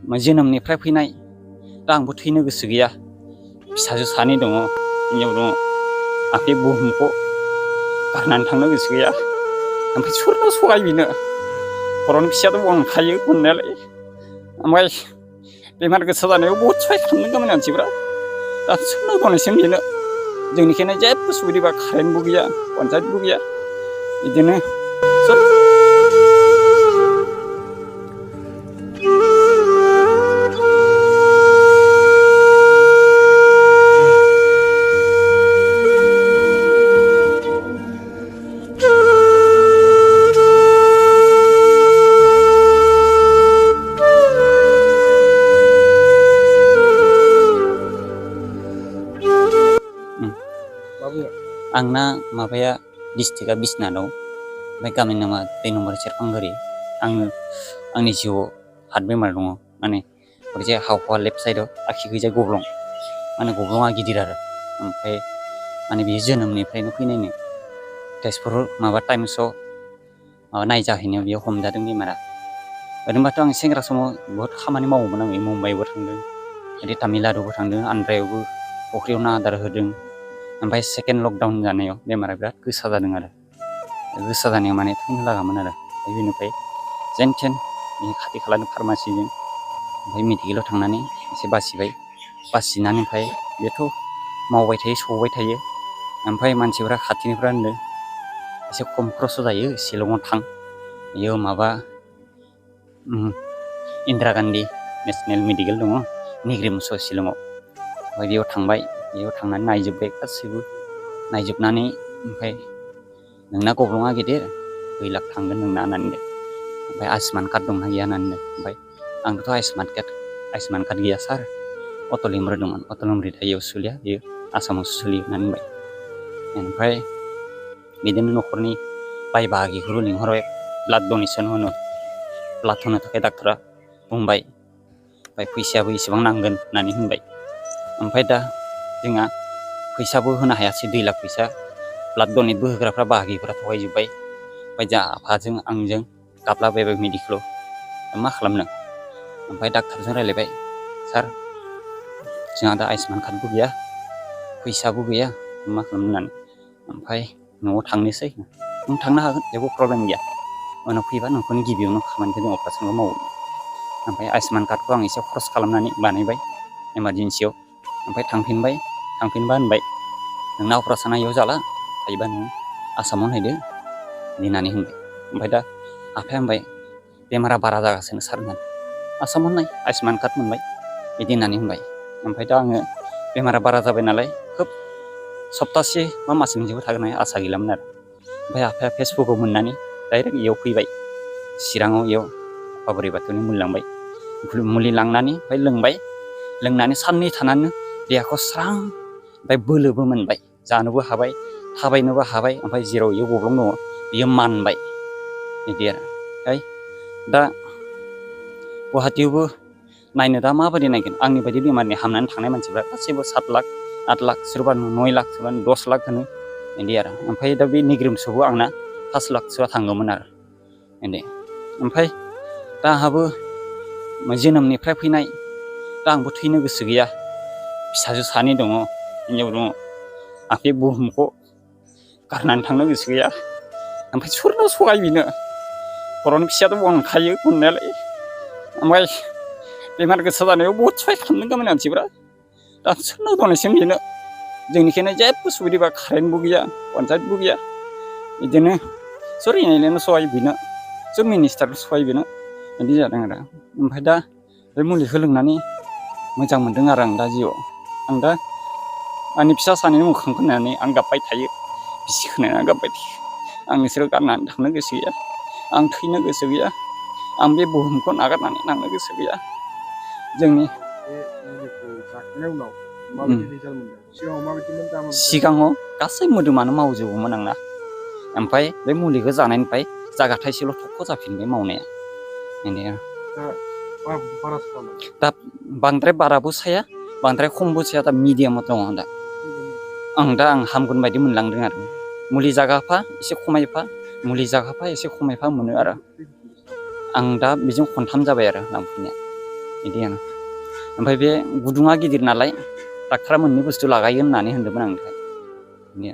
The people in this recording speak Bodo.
जोनोमनिफ्राय फैनाय दा आंबो थैनो गोसो गैया फिसाजो सानै दङ हिनजाव दङ आं बे बुहुमखौ गारनानै थांनो गोसो गैया ओमफ्राय सोरनो सहायबिनो खर'नि फिसायाथ' अनखायो अननायालाय ओमफ्राय बेमार गोसा जानायाव बहुद सहाय खालामदों गामिनि मानसिफ्रा दा सोरनो डनेसन बिनो जोंनिखायनो जेबो सुबिदा कारेन्टबो गैया पन्सायतबो गैया बिदिनो आंना माबाया डिस्ट्रिक्टआ बिसनाथआव ओमफ्राय गामिनि नामा 2 नम्बर सेरफांगुरि आङो आंनि जिउआव हार्ट बेमार दङ माने ओरैजाय हावखा लेफ्ट साइडआव आखि गैजा गब्लं माने गब्लङा गिदिर आरो ओमफ्राय माने बियो जोनोमनिफ्रायनो फैनायनो तेजपुर माबा टाइम्सआव माबा नायजाहैनायाव बियो हमजादों बेमारा ओरैनोबाथ' आं सेंग्रा समाव बहुद खामानि मावोमोन आङो मुम्बाइआवबो थांदों ओरै तामिलनाडुआवबो थांदों आन्ध्रायावबो फख्रियाव ना आदार होदों ओमफ्राय सेकेन्ड लकडाउन जानायाव बेमारा बिराद गोसा जादों आरो गोसा जानायाव माने थैनो लागामोन आरो बेनिफ्राय जेन थेन खाथि खालानि फार्मासिजों ओमफ्राय मेडिकेलाव थांनानै एसे बासिबाय बासिनानै ओमफ्राय बेथ' मावबाय थायो सौबाय थायो ओमफ्राय मानसिफ्रा खाथिनिफ्रा होनदों एसे खम खरस जायो शिलंआव थां बेयाव माबा इन्दिरा गान्धी नेसनेल मेडिकेल दङ निग्रिमस शिलंआव ओमफ्राय बेयाव थांबाय बेयाव थांनानै नायजोब्बाय गासैबो नायजोबनानै ओमफ्राय नोंना गब्लङा गिदिर 2 लाख थांगोन नोंना होननानै ओमफ्राय आयुष्मान कार्ड दंना गैया होननानै ओमफ्राय आंथ' आयुष्मान कार्ड गैया सार अटल अमृत दंमोन अटल अमृत इयाव सोलिया बेयो आसामावसो सोलियो होननानै बुंबाय ओमफ्राय बिदिनो न'खरनि बाय बाहागिखौबो लिंहरबाय ब्लाड डनेसन होनो ब्लाड होनो थाखाय डाक्टरा बुंबाय ओमफ्राय फैसायाबो इसेबां नांगोन होननानै होनबाय ओमफ्राय दा जोंहा फैसाबो होनो हायासै 2 लाख फैसा ब्लाड डनेटबो होग्राफ्रा बाहागिफ्रा थगायजोब्बाय ओमफ्राय जा आफाजों आंजों गाबलाबायबाय मेडिकेलाव मा खालामनो ओमफ्राय डाक्टारजों रायलायबाय सार जोंहा दा आयुष्मान कार्डबो गैया फैसाबो गैया मा खालामनो होननानै ओमफ्राय न'आव थांनोसै नों थांनो हागोन जेबो प्रब्लेम गैया उनाव फैबा नोंखौनो गिबियावनो खामानिखौ जों अपारेसनखौ मावो ओमफ्राय आयुष्मान कार्डखौ आं एसे खरस खालामनानै बानायबाय इमारजेन्सियाव ओमफ्राय थांफिनबा होनबाय नोंना अपारेसना इयाव जाला हायोबा नों आसामाव नायदो होननानै होनबाय ओमफ्राय दा आफाया होनबाय बेमारा बारा जागासिनो सार होननानै आसामाव नाय आयुष्मान कार्ड मोनबाय बिदि होननानै होनबाय ओमफ्राय दा आङो बेमारा बारा जाबाय नालाय खोब सप्तासे बा मास मोनसेबो थागोन आसा गैलामोन आरो ओमफ्राय आफाया फेसबुकआव मोननानै डाइरेक्ट इयाव फैबाय चिराङाव इयाव आफा बोराइ बाथौनि मुलि लांनानै ओमफ्राय लोंनानै साननै थानानै देहाखौ स्रां ओमफ्राय बोलोबो मोनबाय जानोबो हाबाय थाबायनोबो हाबाय ओमफ्राय जेराव इयाव गब्लं दङ बियो मानबाय बिदि आरो ओमफ्राय दा गुवाहाटीयावबो नायनो दा माबायदि नायगोन आंनि बायदि बेमारनि हामनानै थांनाय मानसिफ्रा गासैबो 7 लाख 8 लाख सोरबा 9 लाख सोरबा 10 लाख होनो बिदि आरो ओमफ्राय दा बे निग्रिमसआवबो आंना 5 लाखसोआ थांगौमोन आरो बिदि ओमफ्राय दा आंहाबो जोनोमनिफ्राय फैनाय दा आंबो थैनो गोसो गैया फिसाजो सानै दङ हिनजाव दङ आं बे बुहुमखौ गारनानै थांनो गोसो गैया ओमफ्राय सोरनो सहायबिनो खर'नि फिसायाथ' अनखायो अननायालाय ओमफ्राय बेमार गोसा जानायाव बहुद सहाय खालामदों गामिनि मानसिफ्रा दा सोरनो डनेसन बिनो जोंनिखायनो जेबो सुबिदा कारेन्टबो गैया पन्सायतबो गैया बिदिनो सोर इनायनो सहाय बिनो सोर मिनिस्टार सहाय बिनो बिदि जादों आरो ओमफ्राय दा बे मुलिखौ लोंनानै मोजां मोनदों आरो आं दा जिउआव आं दा आंनि फिसा सानैनि मोखांखौ नायनानै आं गाबबाय थायो बिसि खोनानै गाबबाय थायो आं नोंसोरो गारनानै थांनो गोसो गैया आं थैनो गोसो गैया आं बे बुहुमखौ नागारनानै थांनो गोसो गैया जोंनि सिगाङाव गासै मोदोमानो मावजोबोमोन आंना ओमफ्राय बे मुलिखौ जानायनिफ्राय जागा थाइसेल' थख' जाफिनबाय मावनाया बिदि दा बांद्राय बाराबो साया बांद्राय खमबो साया दा मिडियामाव दङ दा आं हामगोन बायदि मोनलांदों आरो मुलि जागाफा एसे खमायफा मुलि जागाफा एसे खमायफा मोनो आरो आं दा बेजों खनथाम जाबाय आरो लांफैनाया बिदि आं ओमफ्राय बे गुदुङा गिदिर नालाय डाक्टारा मोननै बुस्थु लागायो होननानै होनदोंमोन आंनिफ्राय बिदि